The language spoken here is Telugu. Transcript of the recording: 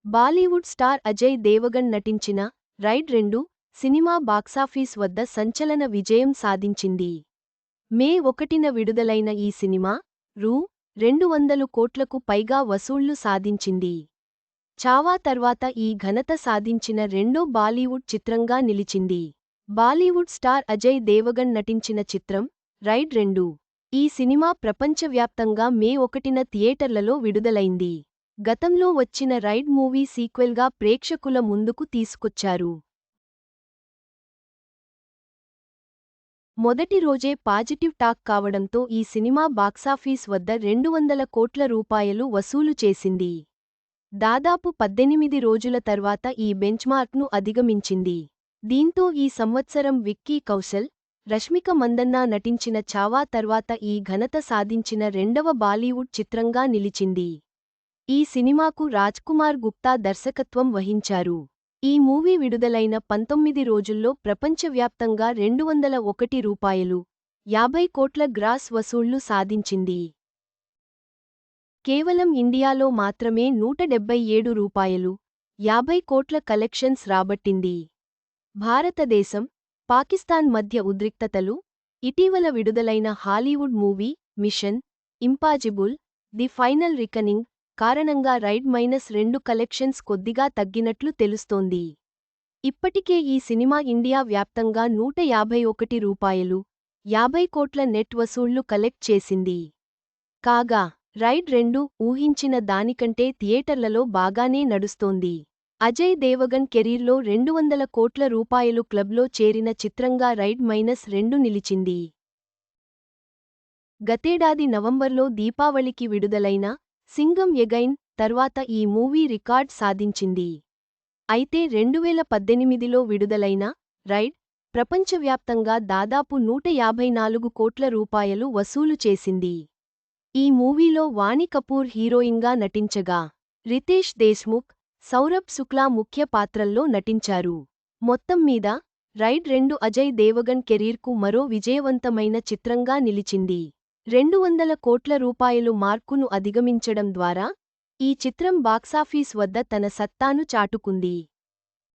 బాలీవుడ్ స్టార్ అజయ్ దేవగన్ నటించిన రైడ్ 2 సినిమా బాక్సాఫీస్ వద్ద సంచలన విజయం సాధించింది. మే 1న విడుదలైన ఈ సినిమా రూ. 200 కోట్లకు పైగా వసూళ్లు సాధించింది. చావా తర్వాత ఈ ఘనత సాధించిన రెండో బాలీవుడ్ చిత్రంగా నిలిచింది. బాలీవుడ్ స్టార్ అజయ్ దేవగన్ నటించిన చిత్రం రైడ్ 2. ఈ సినిమా ప్రపంచవ్యాప్తంగా మే 1న థియేటర్లలో విడుదలైంది. గతంలో వచ్చిన రైడ్ మూవీ సీక్వెల్గా ప్రేక్షకుల ముందుకు తీసుకొచ్చారు. మొదటి రోజే పాజిటివ్ టాక్ కావడంతో ఈ సినిమా బాక్సాఫీస్ వద్ద 200 కోట్ల రూపాయలు వసూలు చేసింది. దాదాపు 18 రోజుల తర్వాత ఈ బెంచ్మార్క్ను అధిగమించింది. దీంతో ఈ సంవత్సరం విక్కీ కౌశల్, రష్మిక మందన్న నటించిన చావా తర్వాత ఈ ఘనత సాధించిన రెండవ బాలీవుడ్ చిత్రంగా నిలిచింది. ఈ సినిమాకు రాజ్కుమార్ గుప్తా దర్శకత్వం వహించారు. ఈ మూవీ విడుదలైన 19 రోజుల్లో ప్రపంచవ్యాప్తంగా 201 రూపాయలు 50 కోట్ల గ్రాస్ వసూళ్లు సాధించింది. కేవలం ఇండియాలో మాత్రమే 177 రూపాయలు 50 కోట్ల కలెక్షన్స్ రాబట్టింది. భారతదేశం, పాకిస్తాన్ మధ్య ఉద్రిక్తతలు, ఇటీవల విడుదలైన Hollywood movie Mission Impossible the Final Reckoning కారణంగా రైడ్ -2 కలెక్షన్స్ కొద్దిగా తగ్గినట్లు తెలుస్తోంది. ఇప్పటికే ఈ సినిమా ఇండియా వ్యాప్తంగా 151 రూపాయలు 50 కోట్ల నెట్ వసూళ్లు కలెక్ట్ చేసింది. కాగా రైడ్ 2 ఊహించిన దానికంటే థియేటర్లలో బాగానే నడుస్తోంది. అజయ్ దేవగన్ కెరీర్లో 200 కోట్ల రూపాయలు క్లబ్లో చేరిన చిత్రంగా రైడ్ -2 నిలిచింది. గతేడాది నవంబర్లో దీపావళికి విడుదలైన సింగం ఎగైన్ తర్వాత ఈ మూవీ రికార్డ్ సాధించింది. అయితే 2018లో విడుదలైన రైడ్ ప్రపంచవ్యాప్తంగా దాదాపు 154 కోట్ల రూపాయలు వసూలు చేసింది. ఈ మూవీలో వాణి కపూర్ హీరోయిన్గా నటించగా రితేష్ దేశ్ముఖ్, సౌరభ్ శుక్లా ముఖ్య పాత్రల్లో నటించారు. మొత్తం మీద రైడ్ 2 అజయ్ దేవగన్ కెరీర్కు మరో విజయవంతమైన చిత్రంగా నిలిచింది. 200 కోట్ల రూపాయలు మార్కును అధిగమించడం ద్వారా ఈ చిత్రం బాక్సాఫీస్ వద్ద తన సత్తాను చాటుకుంది.